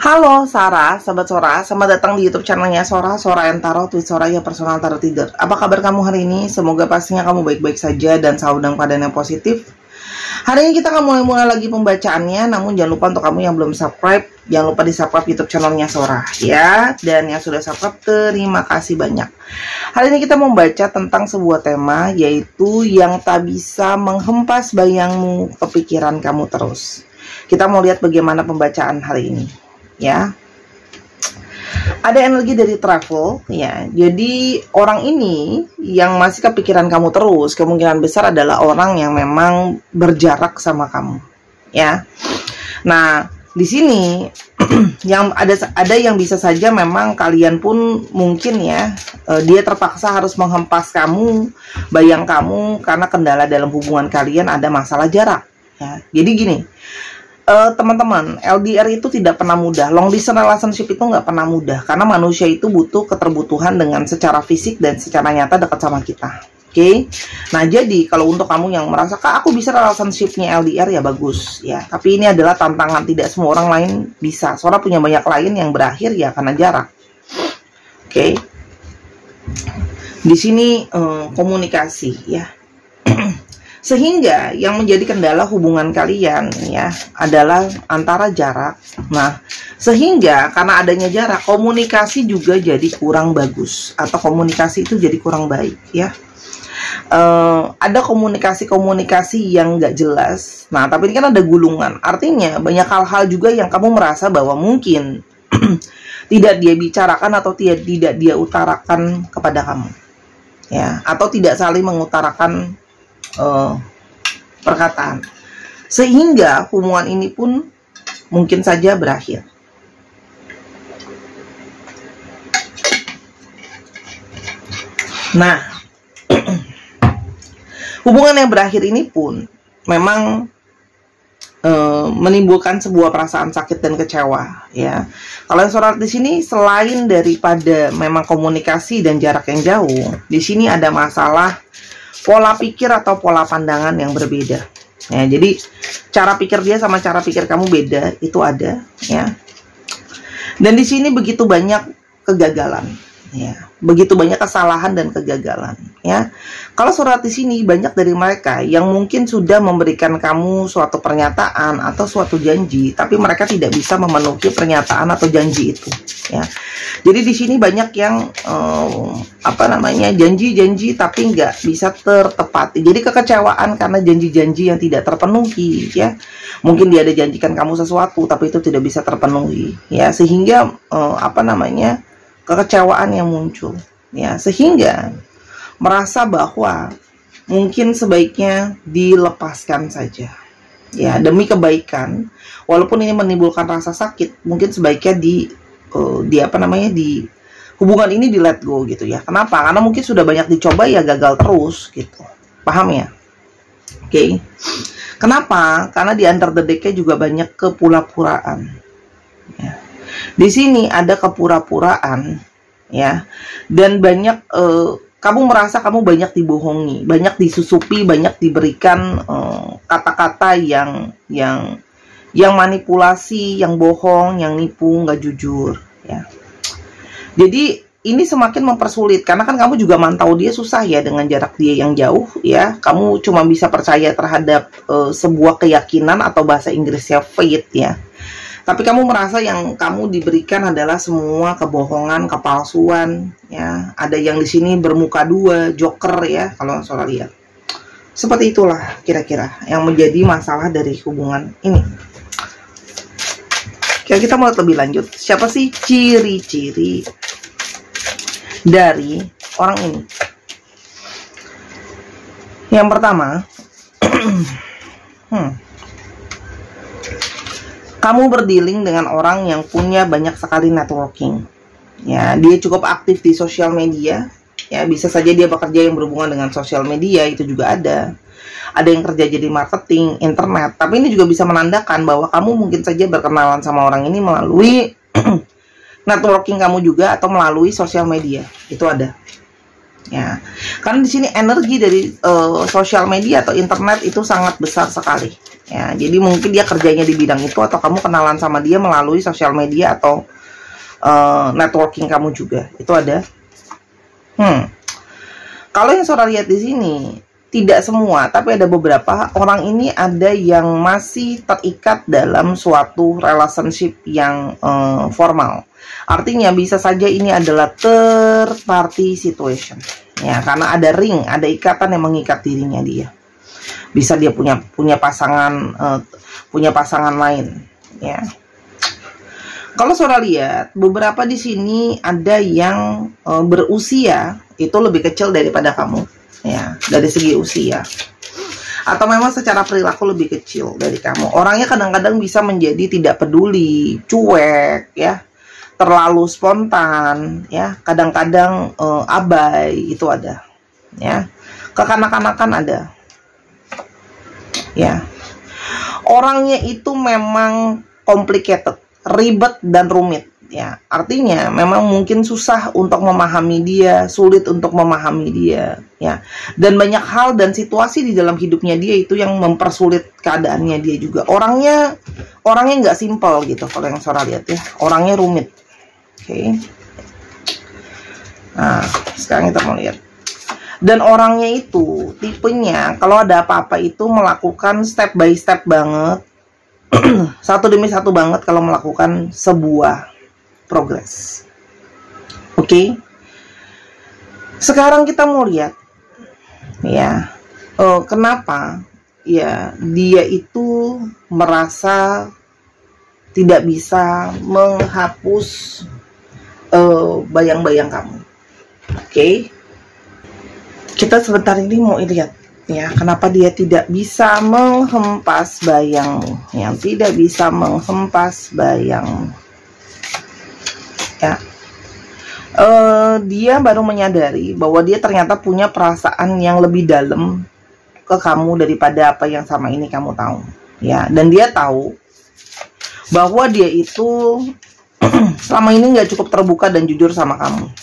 Halo Sarah, sahabat Sora, selamat datang di YouTube channelnya Sora yang Tarot with Soraya Personal Tarot Reader. Apa kabar kamu hari ini? Semoga pastinya kamu baik-baik saja dan selalu dalam keadaan yang positif. Hari ini kita akan mulai lagi pembacaannya, namun jangan lupa untuk kamu yang belum subscribe, jangan lupa di subscribe YouTube channelnya Sora ya. Dan yang sudah subscribe, terima kasih banyak. Hari ini kita membaca tentang sebuah tema, yaitu yang tak bisa menghempas bayangmu, kepikiran kamu terus. Kita mau lihat bagaimana pembacaan hari ini. Ya, ada energi dari travel ya. Jadi orang ini yang masih kepikiran kamu terus, kemungkinan besar adalah orang yang memang berjarak sama kamu ya. Nah di sini yang ada yang bisa saja memang kalian pun mungkin ya, dia terpaksa harus menghempas kamu, bayang kamu, karena kendala dalam hubungan kalian ada masalah jarak ya. Jadi gini, teman-teman, LDR itu tidak pernah mudah. Long distance relationship itu nggak pernah mudah, karena manusia itu butuh keterbutuhan dengan secara fisik dan secara nyata dekat sama kita. Oke? Nah jadi kalau untuk kamu yang merasa, Kak aku bisa relationshipnya LDR, ya bagus ya. Tapi ini adalah tantangan, tidak semua orang lain bisa. Soalnya punya banyak lain yang berakhir ya karena jarak. Oke? Di sini komunikasi ya. Sehingga yang menjadi kendala hubungan kalian ya adalah antara jarak. Nah, sehingga karena adanya jarak, komunikasi juga jadi kurang bagus, atau komunikasi itu jadi kurang baik ya. Ada komunikasi yang nggak jelas. Nah, tapi ini kan ada gulungan. Artinya banyak hal-hal juga yang kamu merasa bahwa mungkin tidak dia bicarakan atau tidak dia utarakan kepada kamu ya, atau tidak saling mengutarakan perkataan, sehingga hubungan ini pun mungkin saja berakhir. Nah hubungan yang berakhir ini pun memang menimbulkan sebuah perasaan sakit dan kecewa ya. Kalau yang sorot di sini, selain daripada memang komunikasi dan jarak yang jauh, di sini ada masalah pola pikir atau pola pandangan yang berbeda ya. Jadi cara pikir dia sama cara pikir kamu beda, itu ada ya. Dan di sini begitu banyak kegagalan ya, begitu banyak kesalahan dan kegagalan ya. Kalau surat di sini, banyak dari mereka yang mungkin sudah memberikan kamu suatu pernyataan atau suatu janji, tapi mereka tidak bisa memenuhi pernyataan atau janji itu ya. Jadi di sini banyak yang janji-janji tapi nggak bisa tertepati. Jadi kekecewaan karena janji-janji yang tidak terpenuhi ya. Mungkin dia ada janjikan kamu sesuatu tapi itu tidak bisa terpenuhi ya, sehingga kekecewaan yang muncul ya, sehingga merasa bahwa mungkin sebaiknya dilepaskan saja ya, demi kebaikan. Walaupun ini menimbulkan rasa sakit, mungkin sebaiknya hubungan ini di let go gitu ya. Kenapa? Karena mungkin sudah banyak dicoba ya gagal terus gitu. Paham ya? Oke. Kenapa? Karena di under the deck-nya juga banyak kepura-puraan ya. Di sini ada kepura-puraan ya, dan banyak kamu merasa kamu banyak dibohongi, banyak disusupi, banyak diberikan kata-kata yang manipulasi, yang bohong, yang nipu, nggak jujur ya. Jadi ini semakin mempersulit, karena kan kamu juga mantau dia susah ya dengan jarak dia yang jauh ya. Kamu cuma bisa percaya terhadap sebuah keyakinan atau bahasa Inggrisnya faith ya. Tapi kamu merasa yang kamu diberikan adalah semua kebohongan, kepalsuan ya. Ada yang di sini bermuka dua, joker ya kalau Sora lihat. Seperti itulah kira-kira yang menjadi masalah dari hubungan ini. Kita mau lebih lanjut. Siapa sih ciri-ciri dari orang ini? Yang pertama, kamu berdealing dengan orang yang punya banyak sekali networking ya. Dia cukup aktif di sosial media ya. Bisa saja dia bekerja yang berhubungan dengan sosial media, itu juga ada yang kerja jadi marketing, internet. Tapi ini juga bisa menandakan bahwa kamu mungkin saja berkenalan sama orang ini melalui networking kamu juga, atau melalui sosial media. Itu ada ya. Karena di sini energi dari sosial media atau internet itu sangat besar sekali Ya, jadi mungkin dia kerjanya di bidang itu, atau kamu kenalan sama dia melalui sosial media atau networking kamu juga. Itu ada. Kalau yang Sora lihat di sini, tidak semua, tapi ada beberapa orang ini ada yang masih terikat dalam suatu relationship yang formal. Artinya bisa saja ini adalah third party situation. Ya, karena ada ring, ada ikatan yang mengikat dirinya dia. Bisa dia punya pasangan lain, ya. Kalau Sora lihat, beberapa di sini ada yang berusia itu lebih kecil daripada kamu, ya, dari segi usia. Atau memang secara perilaku lebih kecil dari kamu. Orangnya kadang-kadang bisa menjadi tidak peduli, cuek, ya, terlalu spontan, ya, kadang-kadang abai, itu ada, ya. Kekanak-kanakan ada. Ya, orangnya itu memang complicated, ribet dan rumit. Ya, artinya memang mungkin susah untuk memahami dia, sulit untuk memahami dia. Ya, dan banyak hal dan situasi di dalam hidupnya dia itu yang mempersulit keadaannya dia juga. Orangnya nggak simpel gitu kalau yang Sora lihat, ya. Orangnya rumit. Oke. Nah, sekarang kita mau lihat. Dan orangnya itu tipenya kalau ada apa-apa itu melakukan step by step banget, satu demi satu banget kalau melakukan sebuah progres. Oke. Sekarang kita mau lihat, ya, kenapa ya dia itu merasa tidak bisa menghapus bayang-bayang kamu. Oke. Kita sebentar ini mau lihat, ya, kenapa dia tidak bisa menghempas bayangmu, yang tidak bisa menghempas bayangmu. Ya, dia baru menyadari bahwa dia ternyata punya perasaan yang lebih dalam ke kamu daripada apa yang sama ini kamu tahu, ya. Dan dia tahu bahwa dia itu selama ini nggak cukup terbuka dan jujur sama kamu.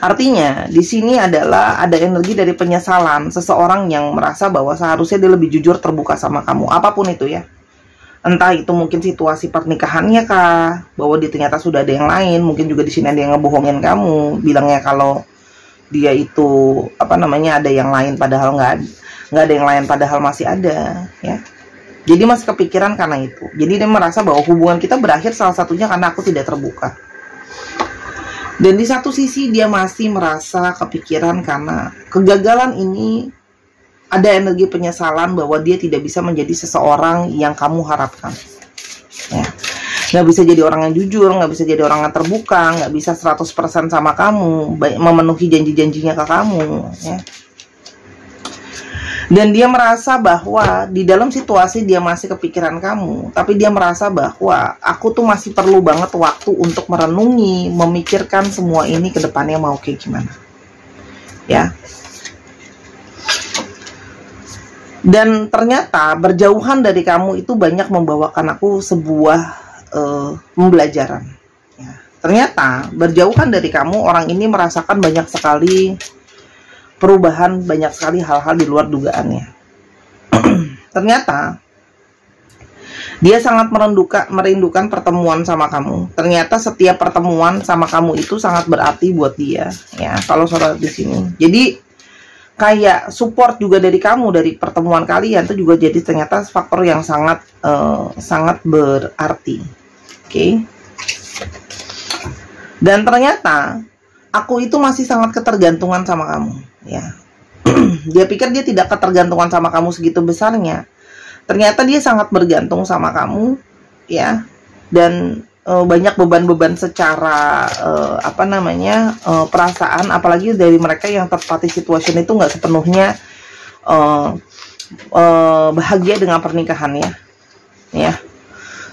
Artinya, di sini adalah ada energi dari penyesalan seseorang yang merasa bahwa seharusnya dia lebih jujur terbuka sama kamu, apapun itu, ya. Entah itu mungkin situasi pernikahannya kah, bahwa dia ternyata sudah ada yang lain, mungkin juga di sini ada yang ngebohongin kamu, bilangnya kalau dia itu ada yang lain padahal nggak ada yang lain padahal masih ada, ya. Jadi masih kepikiran karena itu. Jadi dia merasa bahwa hubungan kita berakhir salah satunya karena aku tidak terbuka. Dan di satu sisi dia masih merasa kepikiran karena kegagalan ini ada energi penyesalan bahwa dia tidak bisa menjadi seseorang yang kamu harapkan. Ya. Nggak bisa jadi orang yang jujur, nggak bisa jadi orang yang terbuka, nggak bisa 100% sama kamu, memenuhi janji-janjinya ke kamu. Ya. Dan dia merasa bahwa di dalam situasi dia masih kepikiran kamu, tapi dia merasa bahwa aku tuh masih perlu banget waktu untuk merenungi, memikirkan semua ini ke depannya mau kayak gimana. Ya. Dan ternyata berjauhan dari kamu itu banyak membawakan aku sebuah pembelajaran. Ya. Ternyata berjauhan dari kamu, orang ini merasakan banyak sekali perubahan, banyak sekali hal-hal di luar dugaannya. Ternyata dia sangat merindukan pertemuan sama kamu. Ternyata setiap pertemuan sama kamu itu sangat berarti buat dia, ya. Kalau Sora di sini, jadi kayak support juga dari kamu dari pertemuan kalian itu juga jadi ternyata faktor yang sangat berarti. Oke. Dan ternyata aku itu masih sangat ketergantungan sama kamu. Ya, dia pikir dia tidak ketergantungan sama kamu segitu besarnya. Ternyata dia sangat bergantung sama kamu, ya. Dan banyak beban-beban secara perasaan, apalagi dari mereka yang third party situation itu nggak sepenuhnya bahagia dengan pernikahannya, ya.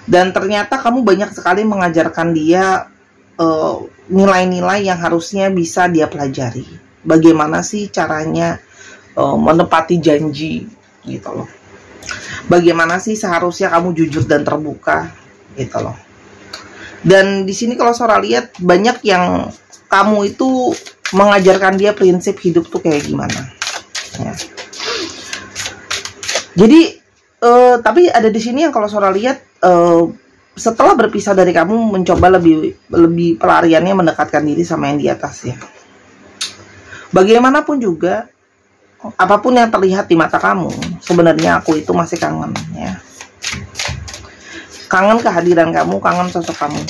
Dan ternyata kamu banyak sekali mengajarkan dia nilai-nilai yang harusnya bisa dia pelajari. Bagaimana sih caranya menepati janji, gitu loh. Bagaimana sih seharusnya kamu jujur dan terbuka, gitu loh. Dan di sini kalau Sora lihat banyak yang kamu itu mengajarkan dia prinsip hidup tuh kayak gimana. Ya. Jadi Tapi ada di sini yang kalau Sora lihat, setelah berpisah dari kamu, mencoba lebih pelariannya mendekatkan diri sama yang di atas ya. Bagaimanapun juga, apapun yang terlihat di mata kamu, sebenarnya aku itu masih kangen ya. Kangen kehadiran kamu, kangen sosok kamu.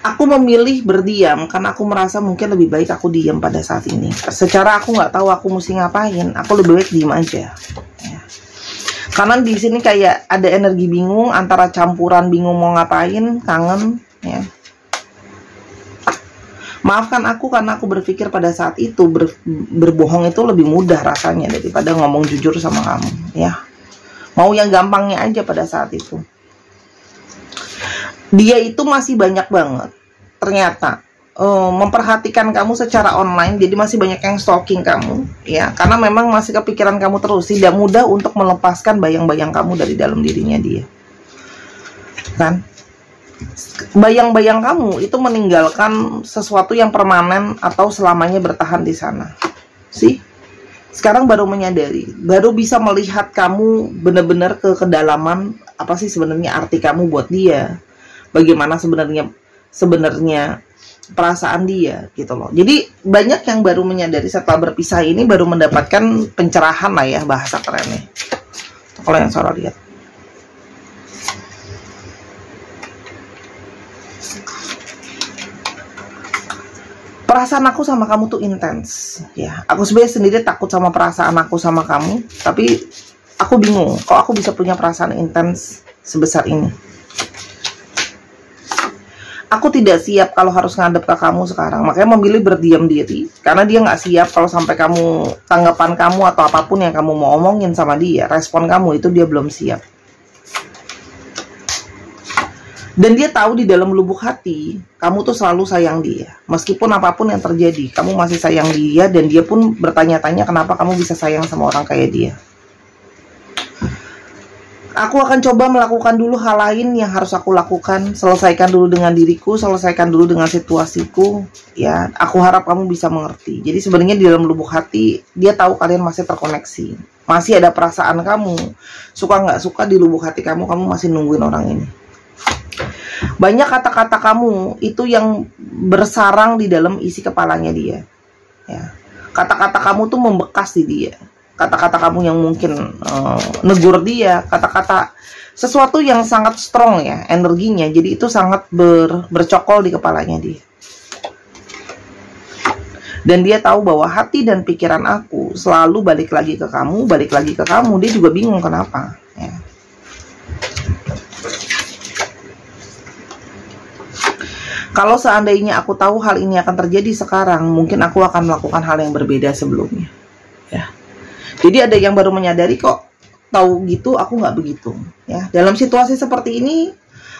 Aku memilih berdiam karena aku merasa mungkin lebih baik aku diam pada saat ini. Secara aku nggak tahu aku mesti ngapain, aku lebih baik diam aja. Ya. Karena di sini kayak ada energi bingung, antara campuran bingung mau ngapain, kangen. Ya. Maafkan aku karena aku berpikir pada saat itu berbohong itu lebih mudah rasanya daripada ngomong jujur sama kamu. Ya, mau yang gampangnya aja pada saat itu. Dia itu masih banyak banget ternyata memperhatikan kamu secara online, jadi masih banyak yang stalking kamu ya, karena memang masih kepikiran kamu terus, tidak mudah untuk melepaskan bayang-bayang kamu dari dalam dirinya dia kan. Bayang-bayang kamu itu meninggalkan sesuatu yang permanen atau selamanya bertahan di sana sih. Sekarang baru menyadari, baru bisa melihat kamu benar-benar ke kedalaman, apa sih sebenarnya arti kamu buat dia, bagaimana sebenarnya perasaan dia gitu loh. Jadi banyak yang baru menyadari setelah berpisah ini, baru mendapatkan pencerahan lah ya, bahasa kerennya kalau yang Sora lihat. Perasaan aku sama kamu tuh intens ya. Aku sebenarnya sendiri takut sama perasaan aku sama kamu, tapi aku bingung kok aku bisa punya perasaan intens sebesar ini. Aku tidak siap kalau harus ngadep ke kamu sekarang, makanya memilih berdiam diri. Karena dia nggak siap kalau sampai kamu, tanggapan kamu atau apapun yang kamu mau omongin sama dia, respon kamu itu dia belum siap. Dan dia tahu di dalam lubuk hati, kamu tuh selalu sayang dia. Meskipun apapun yang terjadi, kamu masih sayang dia, dan dia pun bertanya-tanya kenapa kamu bisa sayang sama orang kayak dia. Aku akan coba melakukan dulu hal lain yang harus aku lakukan. Selesaikan dulu dengan diriku, selesaikan dulu dengan situasiku. Ya, aku harap kamu bisa mengerti. Jadi sebenarnya di dalam lubuk hati, dia tahu kalian masih terkoneksi. Masih ada perasaan kamu. Suka nggak suka di lubuk hati kamu masih nungguin orang ini. Banyak kata-kata kamu itu yang bersarang di dalam isi kepalanya dia. Ya. Kata-kata kamu tuh membekas di dia. Kata-kata kamu yang mungkin negur dia, kata-kata sesuatu yang sangat strong ya energinya, jadi itu sangat bercokol di kepalanya dia. Dan dia tahu bahwa hati dan pikiran aku selalu balik lagi ke kamu, dia juga bingung kenapa ya. Kalau seandainya aku tahu hal ini akan terjadi sekarang, mungkin aku akan melakukan hal yang berbeda sebelumnya ya. Jadi ada yang baru menyadari kok tahu gitu aku nggak begitu ya. Dalam situasi seperti ini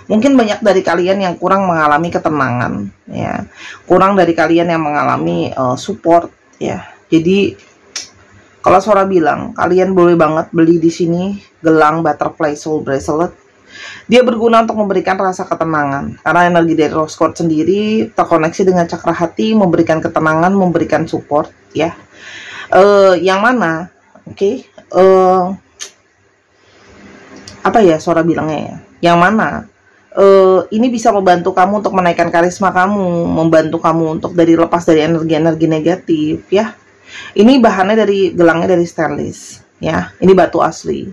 mungkin banyak dari kalian yang kurang mengalami ketenangan ya, kurang dari kalian yang mengalami support ya. Jadi kalau Sora bilang kalian boleh banget beli di sini gelang butterfly soul bracelet. Dia berguna untuk memberikan rasa ketenangan karena energi dari rose quartz sendiri terkoneksi dengan cakra hati, memberikan ketenangan, memberikan support ya. Yang mana Oke, apa ya Sora bilangnya ya? Yang mana ini bisa membantu kamu untuk menaikkan karisma kamu, membantu kamu untuk lepas dari energi-energi negatif ya. Ini bahannya gelangnya dari stainless ya. Ini batu asli.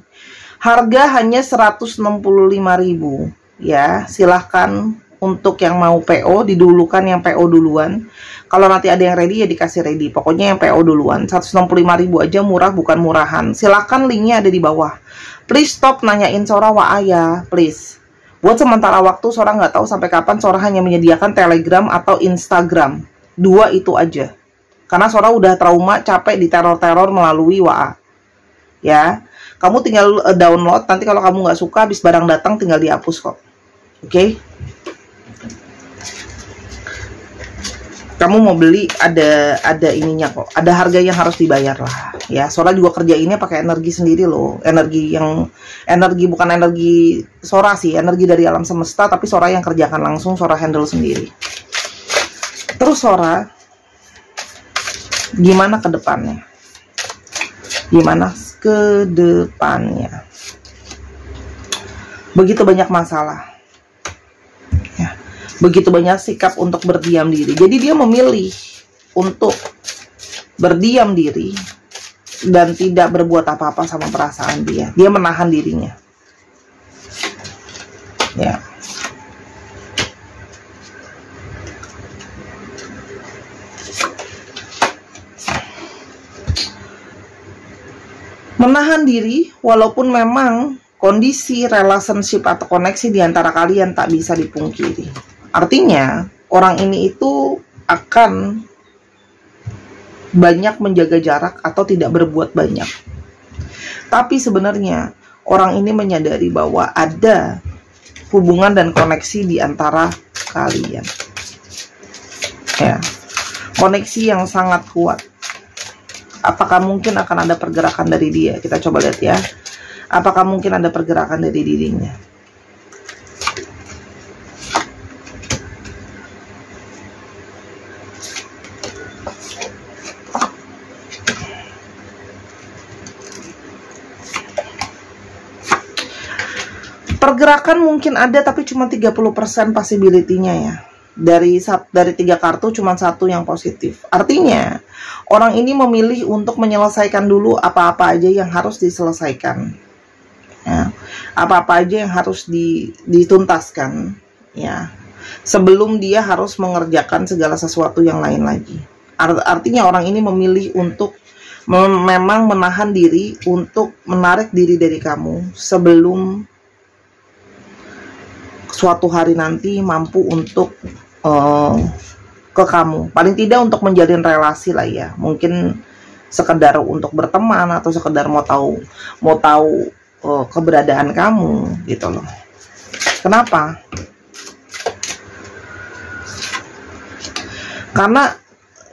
Harga hanya 165.000 ya. Silahkan untuk yang mau PO didulukan, yang PO duluan. Kalau nanti ada yang ready ya dikasih ready. Pokoknya yang PO duluan. 165.000 aja, murah bukan murahan. Silakan, linknya ada di bawah. Please stop nanyain Sora wa ayah, please. Buat sementara waktu Sora nggak tahu sampai kapan Sora hanya menyediakan Telegram atau Instagram. 2 itu aja. Karena Sora udah trauma, capek diteror-teror melalui WA. Ya, kamu tinggal download. Nanti kalau kamu nggak suka, habis barang datang tinggal dihapus kok. Oke? Kamu mau beli ada ininya kok, ada harga yang harus dibayar lah ya. Sora juga kerja ini pakai energi sendiri loh, energi bukan energi Sora sih, energi dari alam semesta, tapi Sora yang kerjakan langsung, Sora handle sendiri. Terus Sora Gimana ke depannya? Gimana ke depannya? Begitu banyak masalah. Ya. Begitu banyak sikap untuk berdiam diri. Jadi dia memilih untuk berdiam diri dan tidak berbuat apa-apa sama perasaan dia. Dia menahan dirinya. Ya. Menahan diri walaupun memang kondisi relationship atau koneksi di antara kalian tak bisa dipungkiri. Artinya, orang ini itu akan banyak menjaga jarak atau tidak berbuat banyak. Tapi sebenarnya orang ini menyadari bahwa ada hubungan dan koneksi di antara kalian. Ya. Koneksi yang sangat kuat. Apakah mungkin akan ada pergerakan dari dia? Kita coba lihat ya. Apakah mungkin ada pergerakan dari dirinya? Pergerakan mungkin ada, tapi cuma 30% possibility-nya ya. Dari 3 kartu cuma 1 yang positif. Artinya orang ini memilih untuk menyelesaikan dulu apa-apa aja yang harus diselesaikan ya. Apa-apa aja yang harus dituntaskan ya, sebelum dia harus mengerjakan segala sesuatu yang lain lagi. Artinya orang ini memilih untuk memang menahan diri untuk menarik diri dari kamu sebelum suatu hari nanti mampu untuk ke kamu. Paling tidak untuk menjalin relasi lah ya. Mungkin sekedar untuk berteman atau sekedar mau tahu keberadaan kamu gitu loh. Kenapa? Karena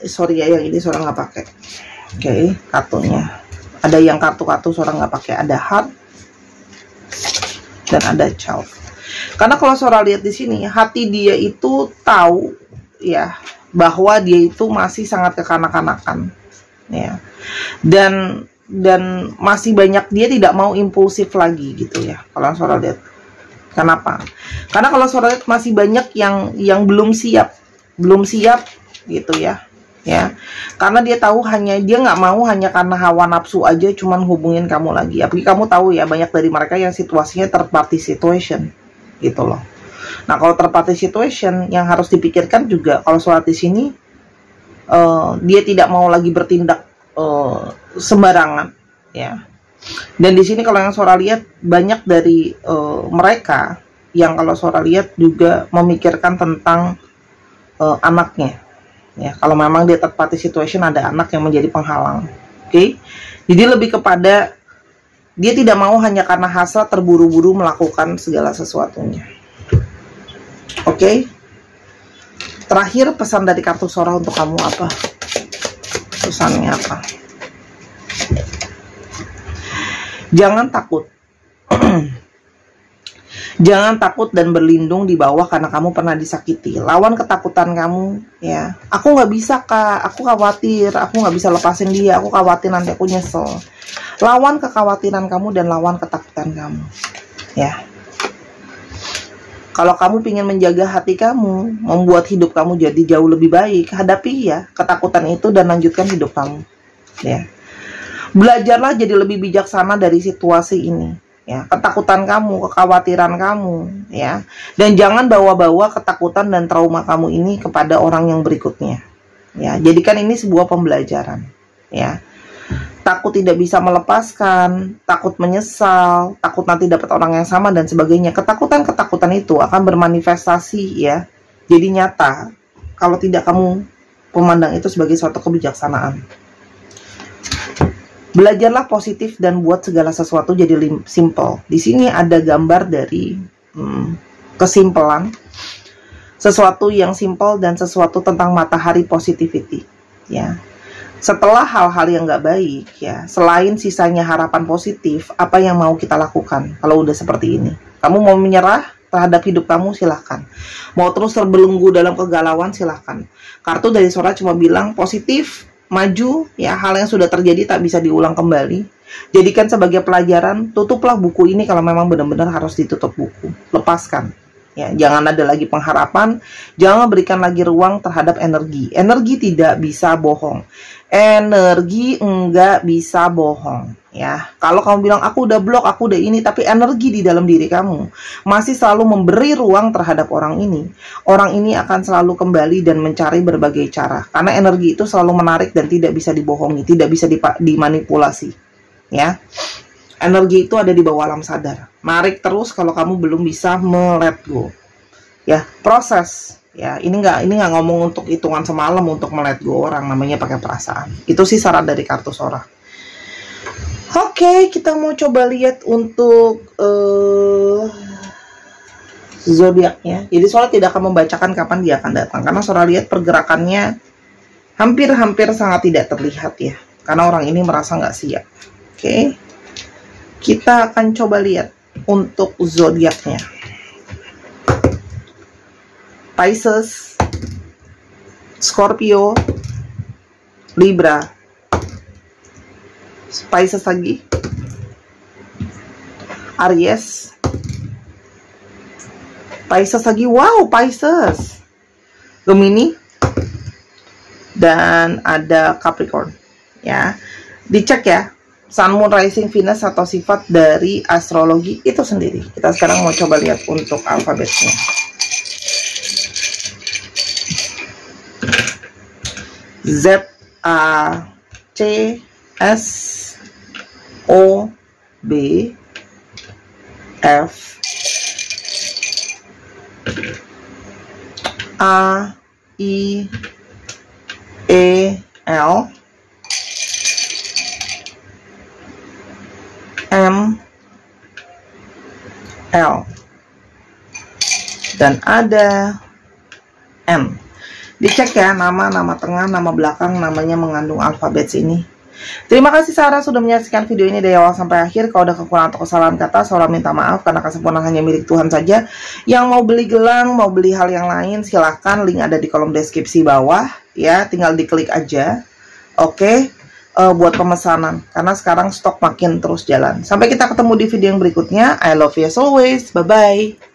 sorry ya, yang ini seorang nggak pakai. Oke, kartunya. Ada yang kartu-kartu seorang nggak pakai. Ada heart dan ada child. Karena kalau seorang lihat di sini, hati dia itu tahu ya bahwa dia itu masih sangat kekanak-kanakan ya, dan masih banyak, dia tidak mau impulsif lagi gitu ya. Kalau seorang lihat, kenapa? Karena kalau seorang lihat masih banyak yang belum siap gitu ya. Karena dia tahu dia nggak mau hanya karena hawa nafsu aja cuman hubungin kamu lagi. Apalagi kamu tahu ya, banyak dari mereka yang situasinya third party situation gitu loh. Nah, kalau third party situation yang harus dipikirkan juga, kalau sholat di sini dia tidak mau lagi bertindak sembarangan ya. Dan di sini kalau yang Sora lihat, banyak dari mereka yang kalau Sora lihat juga memikirkan tentang anaknya ya. Kalau memang dia third party situation, ada anak yang menjadi penghalang. Oke. Jadi lebih kepada dia tidak mau hanya karena hasrat terburu-buru melakukan segala sesuatunya. Oke. Terakhir, pesan dari kartu Sora untuk kamu apa? Pesannya apa? Jangan takut. Jangan takut dan berlindung di bawah karena kamu pernah disakiti. Lawan ketakutan kamu ya. Aku nggak bisa kak, aku khawatir, aku nggak bisa lepasin dia, aku khawatir nanti aku nyesel. Lawan kekhawatiran kamu dan lawan ketakutan kamu ya. Kalau kamu ingin menjaga hati kamu, membuat hidup kamu jadi jauh lebih baik, hadapi ya ketakutan itu dan lanjutkan hidup kamu ya. Belajarlah jadi lebih bijaksana dari situasi ini ya. Ketakutan kamu, kekhawatiran kamu ya, dan jangan bawa-bawa ketakutan dan trauma kamu ini kepada orang yang berikutnya ya. Jadikan ini sebuah pembelajaran ya. Takut tidak bisa melepaskan, takut menyesal, takut nanti dapat orang yang sama dan sebagainya. Ketakutan-ketakutan itu akan bermanifestasi ya, jadi nyata kalau tidak kamu memandang itu sebagai suatu kebijaksanaan. Belajarlah positif dan buat segala sesuatu jadi simple. Di sini ada gambar dari kesimpulan, sesuatu yang simple dan sesuatu tentang matahari positivity ya. Setelah hal-hal yang nggak baik ya, selain sisanya harapan positif, apa yang mau kita lakukan kalau udah seperti ini? Kamu mau menyerah terhadap hidup kamu, silahkan. Mau terus terbelenggu dalam kegalauan, silahkan. Kartu dari Sora cuma bilang positif maju, ya, hal yang sudah terjadi tak bisa diulang kembali. Jadikan sebagai pelajaran, tutuplah buku ini kalau memang benar-benar harus ditutup buku. Lepaskan. Ya, jangan ada lagi pengharapan, jangan berikan lagi ruang terhadap energi. Energi tidak bisa bohong. Energi enggak bisa bohong, ya. Kalau kamu bilang aku udah blok, aku udah ini, tapi energi di dalam diri kamu masih selalu memberi ruang terhadap orang ini. Orang ini akan selalu kembali dan mencari berbagai cara, karena energi itu selalu menarik dan tidak bisa dibohongi, tidak bisa dimanipulasi, ya. Energi itu ada di bawah alam sadar. Narik terus kalau kamu belum bisa let go. Ya, proses. Ya, ini nggak ngomong untuk hitungan semalam untuk let go orang, namanya pakai perasaan. Itu sih saran dari kartu Sora. Oke, kita mau coba lihat untuk zodiaknya. Jadi Sora tidak akan membacakan kapan dia akan datang, karena Sora lihat pergerakannya hampir sangat tidak terlihat, ya. Karena orang ini merasa nggak siap. Oke. Kita akan coba lihat untuk zodiaknya. Pisces, Scorpio, Libra, Pisces lagi, Aries, Pisces lagi, wow, Pisces, Gemini, dan ada Capricorn, ya. Dicek ya, Sun, Moon, Rising, Venus atau sifat dari astrologi itu sendiri. Kita sekarang mau coba lihat untuk alfabetnya. Z, A, C, S, O, B, F, A, I, E, L, M, L, dan ada N. Dicek ya, nama tengah, nama belakang, namanya mengandung alfabet ini. Terima kasih Sarah sudah menyaksikan video ini dari awal sampai akhir. Kalau ada kekurangan atau kesalahan kata, Sora minta maaf karena kesempurnaan hanya milik Tuhan saja. Yang mau beli gelang, mau beli hal yang lain, silahkan, link ada di kolom deskripsi bawah, ya, tinggal diklik aja. Oke. Buat pemesanan, karena sekarang stok makin terus jalan. Sampai kita ketemu di video yang berikutnya. I love you as always. Bye bye.